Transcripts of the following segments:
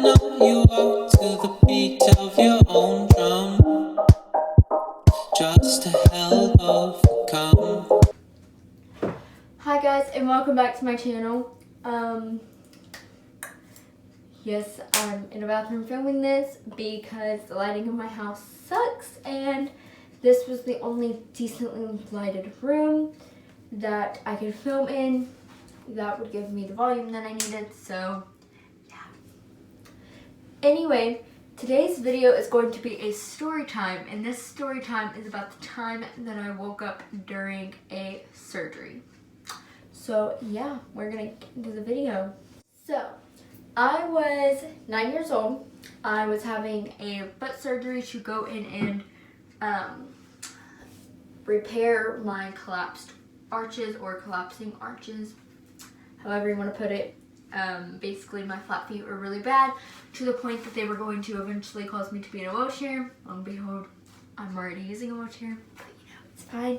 know you walk to the beat of your own drum, just to help overcome. Hi guys, and welcome back to my channel. Yes, I'm in a bathroom filming this because the lighting in my house sucks, and this was the only decently lighted room that I could film in that would give me the volume that I needed, so yeah. Anyway, today's video is going to be a story time, and this story time is about the time that I woke up during a surgery. So yeah, we're gonna get into the video. So, I was 9 years old. I was having a foot surgery to go in and repair my collapsed arches or collapsing arches, however you want to put it. Basically, my flat feet were really bad to the point that they were going to eventually cause me to be in a wheelchair. Lo and behold, I'm already using a wheelchair, but you know, it's fine.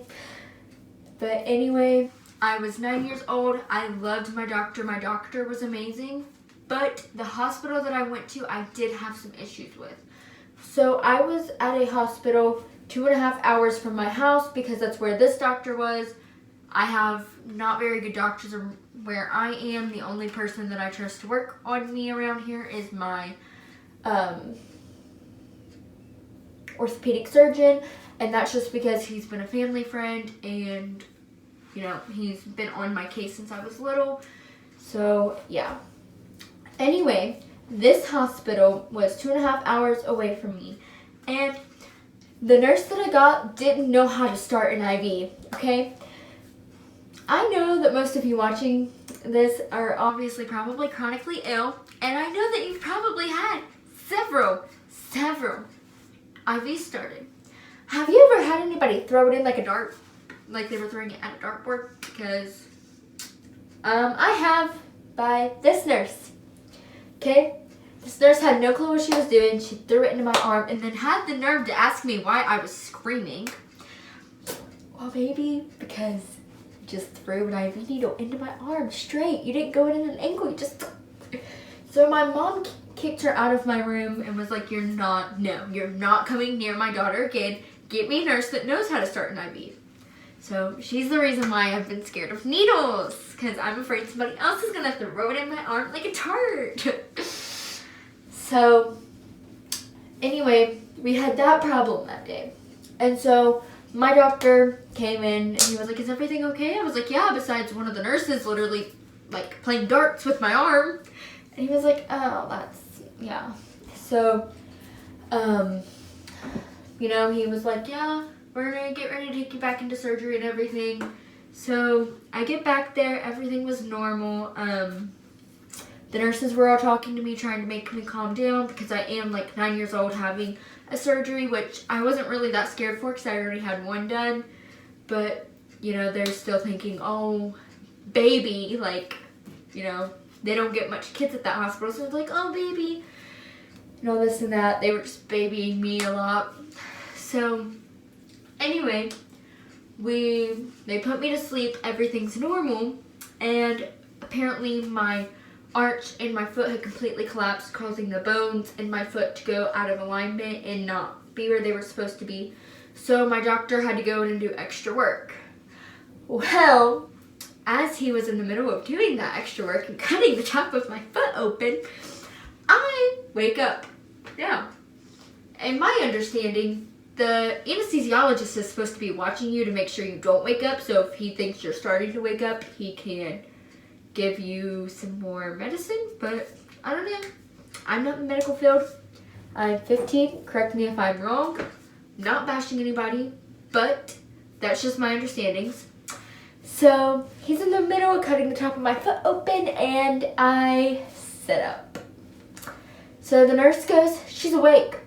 But anyway, I was 9 years old. I loved my doctor. My doctor was amazing. But the hospital that I went to, I did have some issues with. So I was at a hospital 2.5 hours from my house because that's where this doctor was. I have not very good doctors where I am. The only person that I trust to work on me around here is my orthopedic surgeon. And that's just because he's been a family friend and, you know, he's been on my case since I was little. So, yeah. Anyway, this hospital was 2.5 hours away from me, and the nurse that I got didn't know how to start an IV, okay? I know that most of you watching this are obviously probably chronically ill, and I know that you've probably had several IVs started. Have you ever had anybody throw it in like a dart, like they were throwing it at a dartboard? Because I have by this nurse. Okay, this nurse had no clue what she was doing. She threw it into my arm and then had the nerve to ask me why I was screaming. Well, baby, because you just threw an IV needle into my arm straight. You didn't go in at an angle. You just... So my mom kicked her out of my room and was like, you're not coming near my daughter again. Get me a nurse that knows how to start an IV. So she's the reason why I've been scared of needles, because I'm afraid somebody else is going to throw it in my arm like a tart. So anyway, we had that problem that day. And so my doctor came in and he was like, is everything okay? I was like, yeah, besides one of the nurses literally like playing darts with my arm. And he was like, oh, that's, yeah. So, you know, he was like, yeah, we're going to get ready to take you back into surgery and everything. So I get back there. Everything was normal. The nurses were all talking to me, trying to make me calm down because I am like 9 years old having a surgery, which I wasn't really that scared for because I already had one done. But, you know, they're still thinking, oh, baby, like, you know, they don't get much kids at that hospital. So it's like, oh, baby, and all this and that. They were just babying me a lot. So anyway, they put me to sleep, everything's normal, and apparently my arch in my foot had completely collapsed, causing the bones in my foot to go out of alignment and not be where they were supposed to be. So my doctor had to go in and do extra work. Well, as he was in the middle of doing that extra work and cutting the top of my foot open, I wake up. Yeah. In my understanding, the anesthesiologist is supposed to be watching you to make sure you don't wake up. So if he thinks you're starting to wake up, he can give you some more medicine. But I don't know. I'm not in the medical field. I'm 15. Correct me if I'm wrong. Not bashing anybody, but that's just my understandings. So he's in the middle of cutting the top of my foot open, and I sit up. So the nurse goes, she's awake.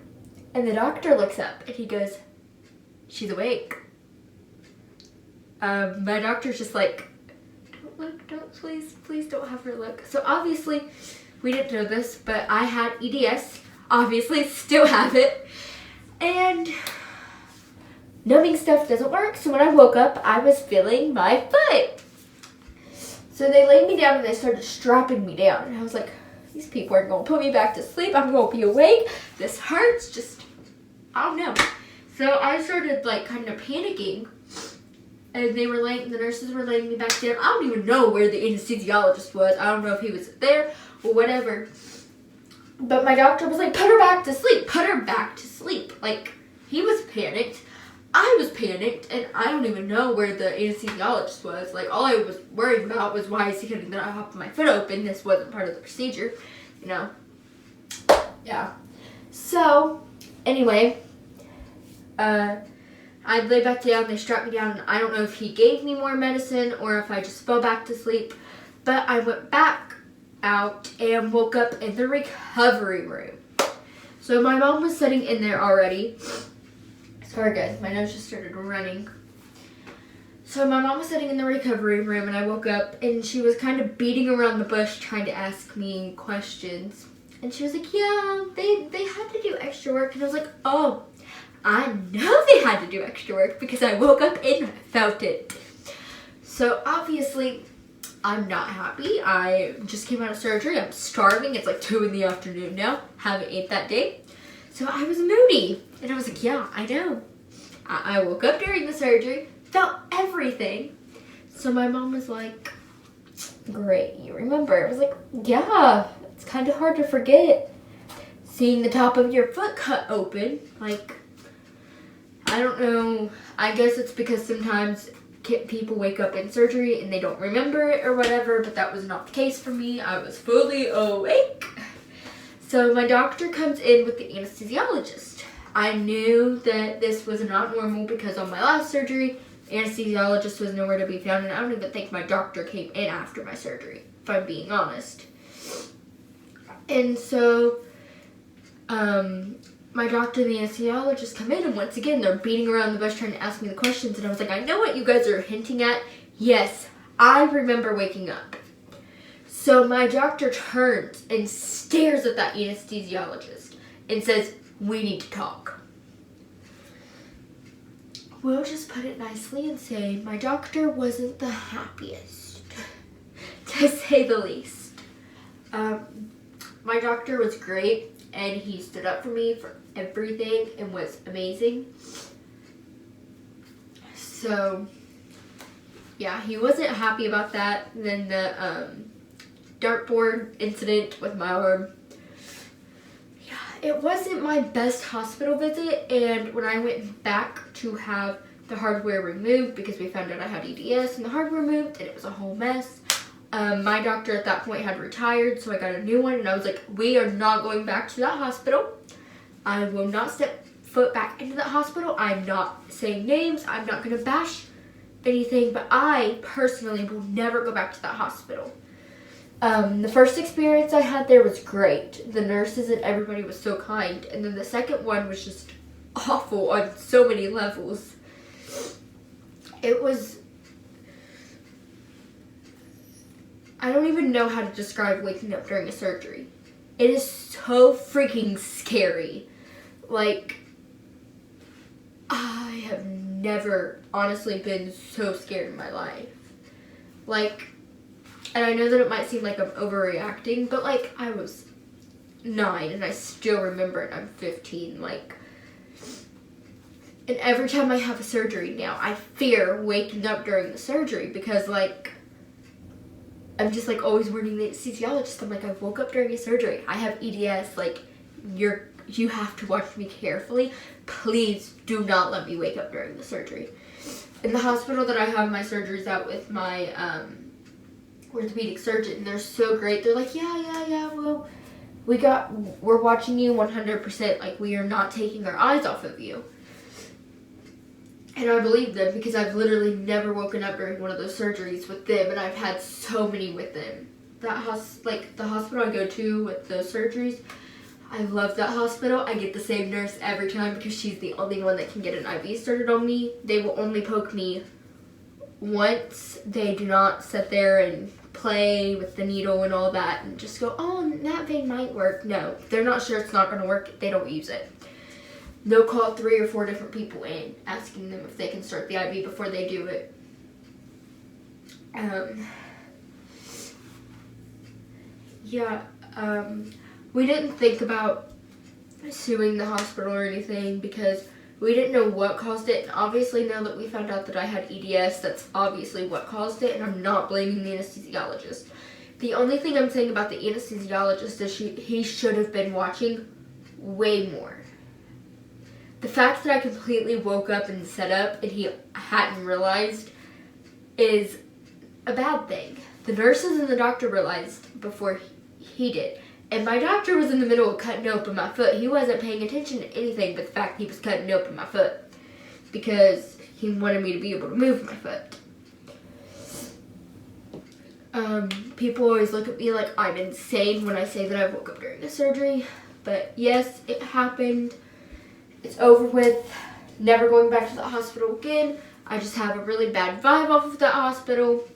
And the doctor looks up and he goes, she's awake. My doctor's just like, don't look, please don't have her look. So obviously, we didn't know this, but I had EDS, obviously still have it. And numbing stuff doesn't work, so when I woke up, I was feeling my foot. So they laid me down and they started strapping me down. And I was like, these people aren't going to put me back to sleep. I'm going to be awake. This hurts. Just, I don't know. So I started like kind of panicking. And the nurses were laying me back down. I don't even know where the anesthesiologist was. I don't know if he was there or whatever. But my doctor was like, put her back to sleep. Put her back to sleep. Like, he was panicked. I was panicked. And I don't even know where the anesthesiologist was. Like, all I was worried about was why is he going to hop my foot open. This wasn't part of the procedure. You know. Yeah. So, anyway. I lay back down, they strapped me down, and I don't know if he gave me more medicine or if I just fell back to sleep, but I went back out and woke up in the recovery room. So my mom was sitting in there already. Sorry guys, my nose just started running. So my mom was sitting in the recovery room and I woke up and she was kind of beating around the bush trying to ask me questions. And she was like, yeah, they had to do extra work. And I was like, oh, I know they had to do extra work because I woke up and felt it. So obviously, I'm not happy. I just came out of surgery. I'm starving. It's like 2 in the afternoon now. Haven't ate that day. So I was moody. And I was like, yeah, I know. I woke up during the surgery, felt everything. So my mom was like, great, you remember. I was like, yeah, it's kind of hard to forget. Seeing the top of your foot cut open, like, I don't know, I guess it's because sometimes people wake up in surgery and they don't remember it or whatever, but that was not the case for me. I was fully awake. So my doctor comes in with the anesthesiologist. I knew that this was not normal because on my last surgery, the anesthesiologist was nowhere to be found, and I don't even think my doctor came in after my surgery, if I'm being honest. And so, my doctor and the anesthesiologist come in, and once again, they're beating around the bush trying to ask me the questions, and I was like, I know what you guys are hinting at. Yes, I remember waking up. So my doctor turns and stares at that anesthesiologist and says, we need to talk. We'll just put it nicely and say, my doctor wasn't the happiest, to say the least. My doctor was great, and he stood up for me for everything and was amazing. So, yeah, he wasn't happy about that. And then the dartboard incident with my arm. Yeah, it wasn't my best hospital visit, and when I went back to have the hardware removed because we found out I had EDS and the hardware removed, and it was a whole mess. My doctor at that point had retired, so I got a new one, and I was like, we are not going back to that hospital. I will not step foot back into that hospital. I'm not saying names. I'm not going to bash anything, but I personally will never go back to that hospital. The first experience I had there was great. The nurses and everybody was so kind, and then the second one was just awful on so many levels. It was... I don't even know how to describe waking up during a surgery. It is so freaking scary. Like, I have never honestly been so scared in my life. Like, and I know that it might seem like I'm overreacting, but like, I was 9 and I still remember it. I'm 15, like, and every time I have a surgery now, I fear waking up during the surgery because, like, I'm just, like, always warning the anesthesiologist. I'm like, I woke up during a surgery. I have EDS. Like, you have to watch me carefully. Please do not let me wake up during the surgery. In the hospital that I have my surgeries at with my orthopedic surgeon, they're so great. They're like, yeah, well, we're watching you 100%. Like, we are not taking our eyes off of you. And I believe them because I've literally never woken up during one of those surgeries with them, and I've had so many with them. The hospital I go to with those surgeries, I love that hospital. I get the same nurse every time because she's the only one that can get an IV started on me. They will only poke me once. They do not sit there and play with the needle and all that and just go, oh, that vein might work. No, they're not sure it's not going to work. They don't use it. They'll call 3 or 4 different people in, asking them if they can start the IV before they do it. Yeah, We didn't think about suing the hospital or anything because we didn't know what caused it. And obviously now that we found out that I had EDS, that's obviously what caused it, and I'm not blaming the anesthesiologist. The only thing I'm saying about the anesthesiologist is he should have been watching way more. The fact that I completely woke up and set up and he hadn't realized is a bad thing. The nurses and the doctor realized before he did. And my doctor was in the middle of cutting open my foot. He wasn't paying attention to anything but the fact he was cutting open my foot because he wanted me to be able to move my foot. People always look at me like I'm insane when I say that I woke up during a surgery. But yes, it happened. It's over with. Never going back to the hospital again. I just have a really bad vibe off of that hospital.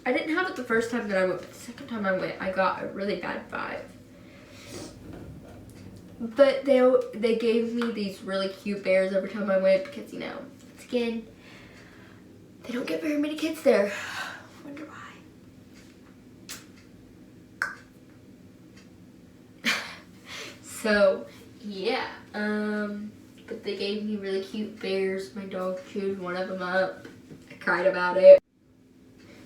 I didn't have it the first time that I went, but the second time I went, I got a really bad vibe. But they gave me these really cute bears every time I went because, you know, once again, they don't get very many kids there. I wonder why. So, yeah. But they gave me really cute bears. My dog chewed one of them up. I cried about it.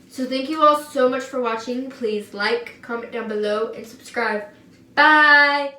So thank you all so much for watching. Please like, comment down below, and subscribe. Bye!